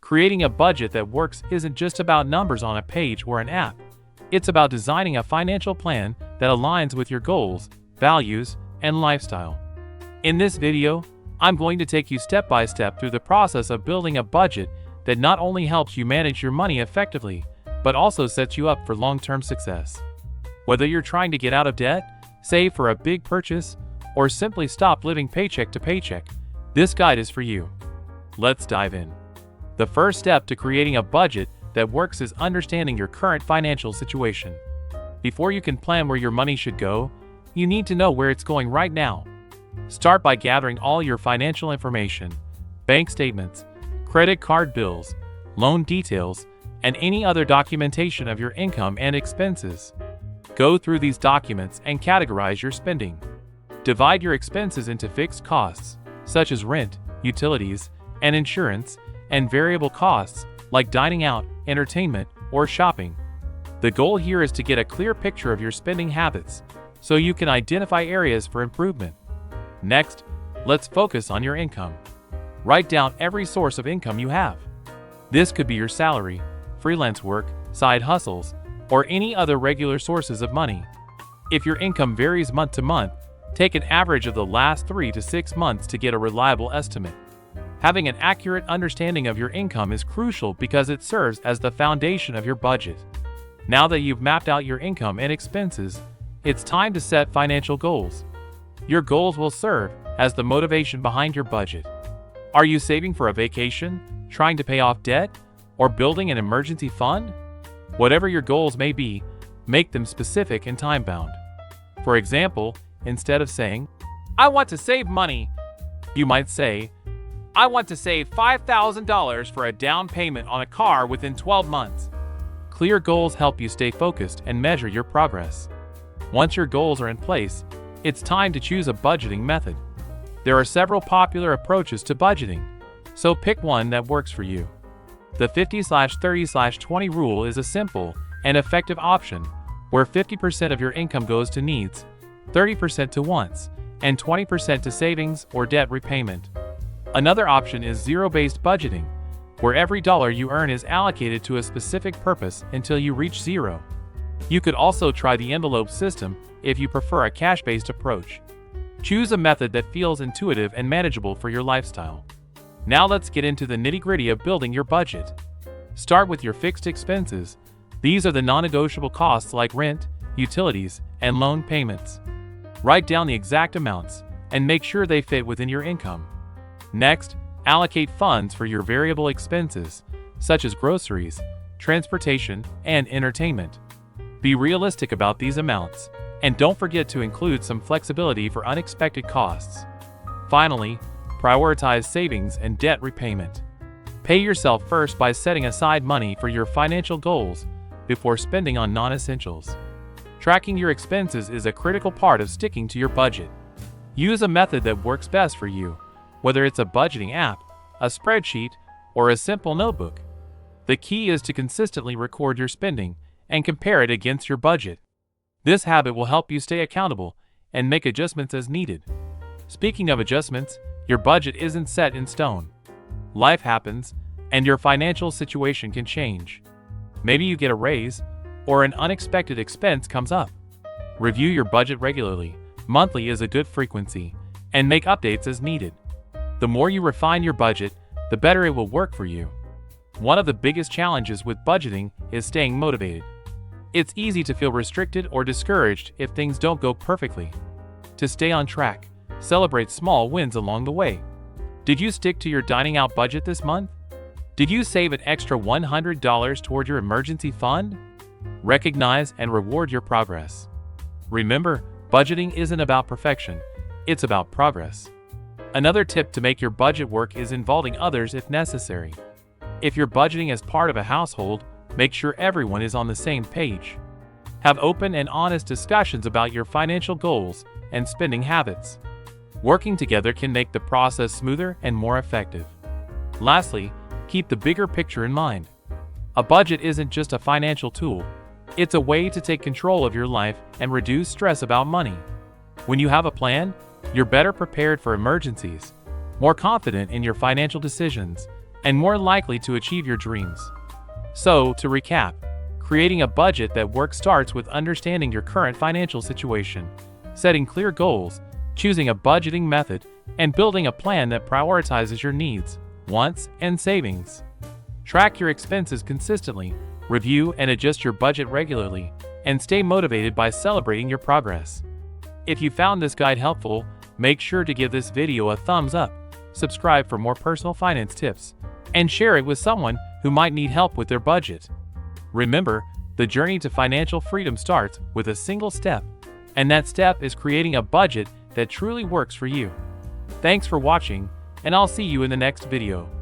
Creating a budget that works isn't just about numbers on a page or an app. It's about designing a financial plan that aligns with your goals, values, and lifestyle. In this video, I'm going to take you step by step through the process of building a budget that not only helps you manage your money effectively, but also sets you up for long-term success. Whether you're trying to get out of debt, save for a big purchase, or simply stop living paycheck to paycheck, this guide is for you. Let's dive in. The first step to creating a budget that works is understanding your current financial situation. Before you can plan where your money should go, you need to know where it's going right now. Start by gathering all your financial information, bank statements, credit card bills, loan details, and any other documentation of your income and expenses. Go through these documents and categorize your spending. Divide your expenses into fixed costs, such as rent, utilities, and insurance, and variable costs, like dining out, entertainment, or shopping. The goal here is to get a clear picture of your spending habits, so you can identify areas for improvement. Next, let's focus on your income. Write down every source of income you have. This could be your salary, freelance work, side hustles, or any other regular sources of money. If your income varies month to month, take an average of the last 3 to 6 months to get a reliable estimate. Having an accurate understanding of your income is crucial because it serves as the foundation of your budget. Now that you've mapped out your income and expenses, it's time to set financial goals. Your goals will serve as the motivation behind your budget. Are you saving for a vacation, trying to pay off debt, or building an emergency fund? Whatever your goals may be, make them specific and time-bound. For example, instead of saying, "I want to save money," you might say, "I want to save $5,000 for a down payment on a car within 12 months. Clear goals help you stay focused and measure your progress. Once your goals are in place, it's time to choose a budgeting method. There are several popular approaches to budgeting, so pick one that works for you. The 50/30/20 rule is a simple and effective option where 50% of your income goes to needs, 30% to wants, and 20% to savings or debt repayment. Another option is zero-based budgeting, where every dollar you earn is allocated to a specific purpose until you reach zero. You could also try the envelope system if you prefer a cash-based approach. Choose a method that feels intuitive and manageable for your lifestyle. Now let's get into the nitty-gritty of building your budget. Start with your fixed expenses. These are the non-negotiable costs like rent, utilities, and loan payments. Write down the exact amounts and make sure they fit within your income. Next, allocate funds for your variable expenses, such as groceries, transportation, and entertainment. Be realistic about these amounts, and don't forget to include some flexibility for unexpected costs. Finally, prioritize savings and debt repayment. Pay yourself first by setting aside money for your financial goals before spending on non-essentials. Tracking your expenses is a critical part of sticking to your budget. Use a method that works best for you, whether it's a budgeting app, a spreadsheet, or a simple notebook. The key is to consistently record your spending and compare it against your budget. This habit will help you stay accountable and make adjustments as needed. Speaking of adjustments, your budget isn't set in stone. Life happens, and your financial situation can change. Maybe you get a raise, or an unexpected expense comes up. Review your budget regularly. Monthly is a good frequency, and make updates as needed. The more you refine your budget, the better it will work for you. One of the biggest challenges with budgeting is staying motivated. It's easy to feel restricted or discouraged if things don't go perfectly. To stay on track, celebrate small wins along the way. Did you stick to your dining out budget this month? Did you save an extra $100 toward your emergency fund? Recognize and reward your progress. Remember, budgeting isn't about perfection, it's about progress. Another tip to make your budget work is involving others if necessary. If you're budgeting as part of a household, make sure everyone is on the same page. Have open and honest discussions about your financial goals and spending habits. Working together can make the process smoother and more effective. Lastly, keep the bigger picture in mind. A budget isn't just a financial tool, it's a way to take control of your life and reduce stress about money. When you have a plan, you're better prepared for emergencies, more confident in your financial decisions, and more likely to achieve your dreams. So, to recap, creating a budget that works starts with understanding your current financial situation, setting clear goals, choosing a budgeting method, and building a plan that prioritizes your needs, wants, and savings. Track your expenses consistently, review and adjust your budget regularly, and stay motivated by celebrating your progress. If you found this guide helpful, make sure to give this video a thumbs up, subscribe for more personal finance tips, and share it with someone who might need help with their budget. Remember, the journey to financial freedom starts with a single step, and that step is creating a budget that truly works for you. Thanks for watching, and I'll see you in the next video.